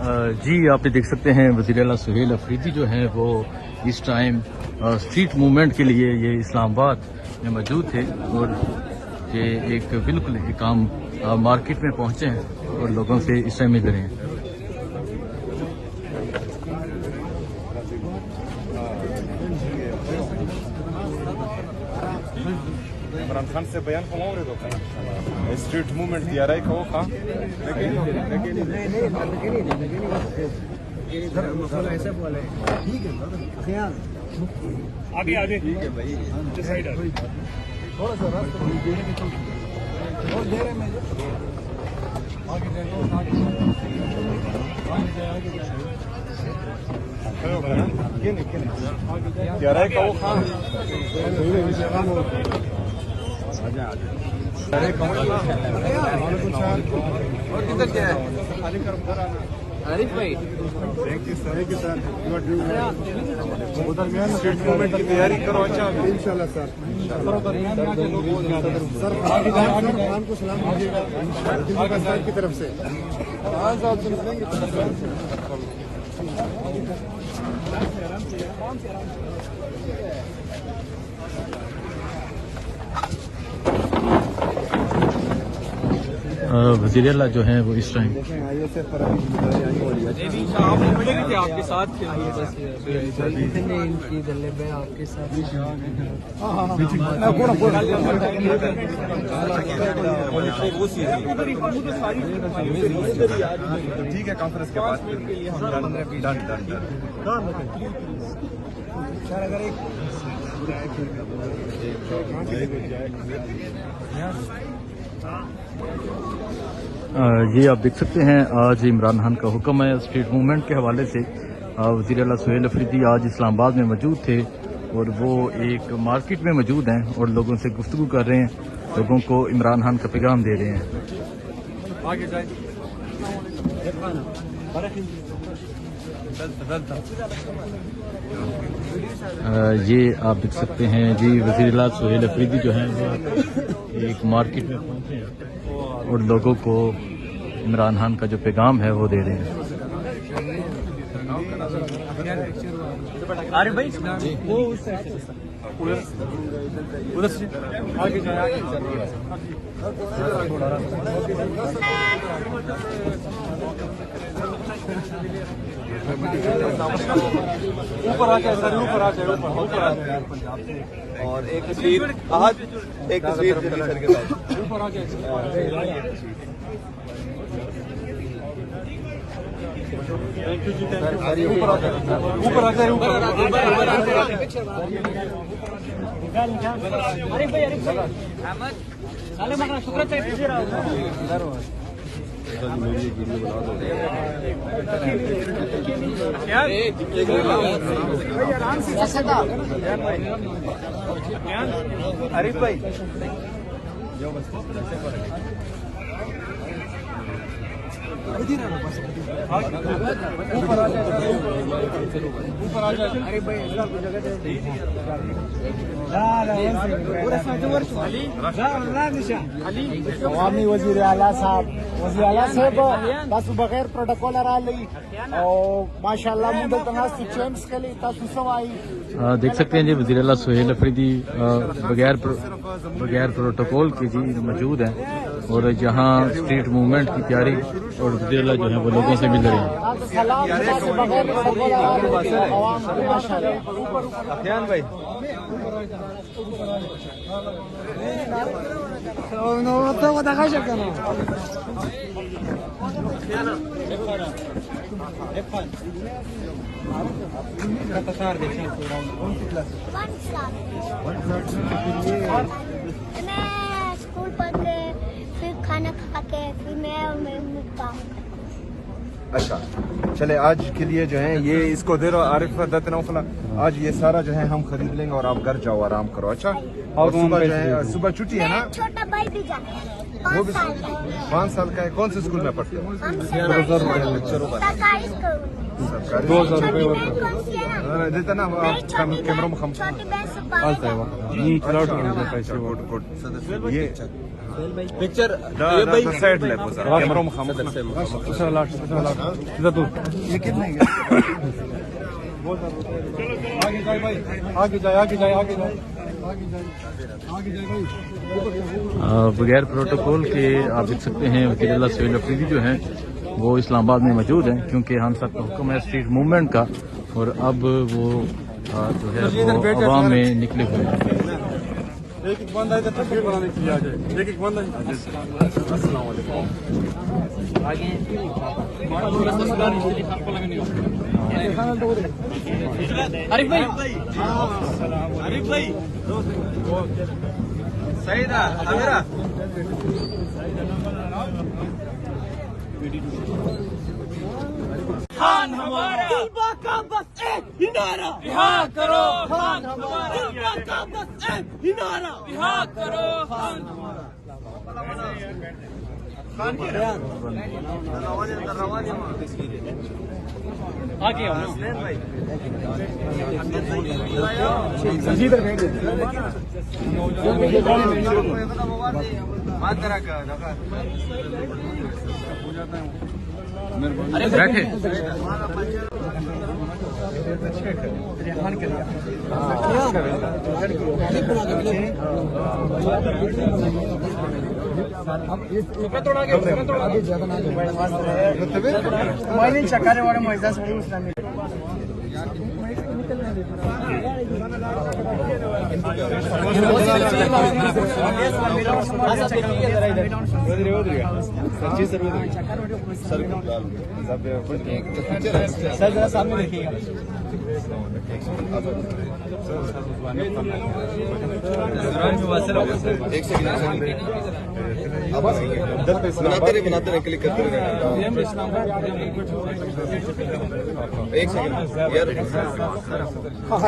जी आपने देख सकते हैं वज़ीर आला सुहेल अफरीदी जो हैं वो इस टाइम स्ट्रीट मूवमेंट के लिए ये इस्लामाबाद में मौजूद थे और ये एक बिल्कुल एक आम मार्केट में पहुंचे हैं और लोगों से इस टाइम मिल रहे हैं। इमरान खान से बयान को स्ट्रीट मूवमेंट दिया रहा है वो खा ऐसा बोले ठीक है आगे आगे ठीक है भाई थोड़ा सा रास्ता बहुत देर है मैं दिया रहा है वो खा और किधर क्या है आरिफ भाई thank you sir street movement की तैयारी करो। अच्छा इंशाल्लाह सर सर खान को सलाम दीजिएगा की तरफ से। वज़ीर आला जो हैं वो इस टाइम आपके साथ आपके साथ ठीक है कॉन्फ्रेंस के बाद ये आप देख सकते हैं आज इमरान खान का हुक्म है स्ट्रीट मूवमेंट के हवाले से। वज़ीर आला सुहेल अफरीदी आज इस्लामाबाद में मौजूद थे और वो एक मार्केट में मौजूद हैं और लोगों से गुफ्तगू कर रहे हैं, लोगों को इमरान खान का पैगाम दे रहे हैं। ये आप देख सकते हैं जी वज़ीर आला सुहेल अफरीदी जो हैं वो एक मार्केट में पहुंचे हैं और लोगों को इमरान खान का जो पैगाम है वो दे रहे हैं। आरिफ भाई वो उस उधर से आगे जाए ऊपर आ जाए सर ऊपर आ जाए ऊपर आ जाए और एक तस्वीर सर के साथ ऊपर आ जाए ऊपर आ जाए अरिफ भाई अहमद साले मगना शुक्र आरिफ भाई ऊपर आ जाए अरे भाई अवामी वज़ीर आला साहब बस बगैर प्रोटोकॉल और माशाल्लाह मुंडल तनास चैम्प्स के लिए देख सकते हैं जी वज़ीर आला सुहेल अफरीदी बगैर प्रोटोकॉल के जी मौजूद हैं और यहाँ स्ट्रीट मूवमेंट की तैयारी और वज़ीर आला जो है वो लोगों से मिल रहे हैं। भाई मैं स्कूल पढ़ के फिर खाना खा के फिर मैं और मेरे काम। अच्छा चले आज के लिए जो है ये इसको दे रहा आरिफ दत्तनौफला आज ये सारा जो है हम खरीद लेंगे और आप घर जाओ आराम करो। अच्छा और सुबह जो है सुबह छुट्टी है ना छोटा भाई भी जाता है। वो भी 5 साल का 5 साल का है। कौन से स्कूल में पढ़ते हो? हम सरकारी स्कूल 2000 रुपये देता ना कैमरा में हम छोटी बहन से गुड ये पिक्चर साइड ले कैमरा में हम ये कितने आगे जाए भाई, आगे जाए, आगे जाए, आगे जाए, आगे जाए, आगे जाए भाई। बगैर प्रोटोकॉल के आप देख सकते हैं वज़ीर-ए-आला सुहेल अफरीदी जो हैं वो इस्लामाबाद में मौजूद हैं, क्योंकि हम सब का हुक्म है स्ट्रीट मूवमेंट का, और अब वो जो है वो अवाम में निकले हुए हैं। एक एक बंदा इधर तस्वीर बनाने के लिए आ जाए, एक एक बंदा। अस्सलाम वालेकुम। आरिफ भाई सही था मेरा खान हमारा तलबा का बस एक हिनारा रिहा करो खान हमारा तलबा का बस एक हिनारा रिहा करो खान हमारा खान के आगे आओ भाई इधर बैठ बात करा का बैठे माइनिंग चकारे वाले मौजूद है इस्लामी सर जरा सामने देखिएगा। एक सेकंड बनाते रहे क्लिक करते रहे। एक सेकंड यार हाँ,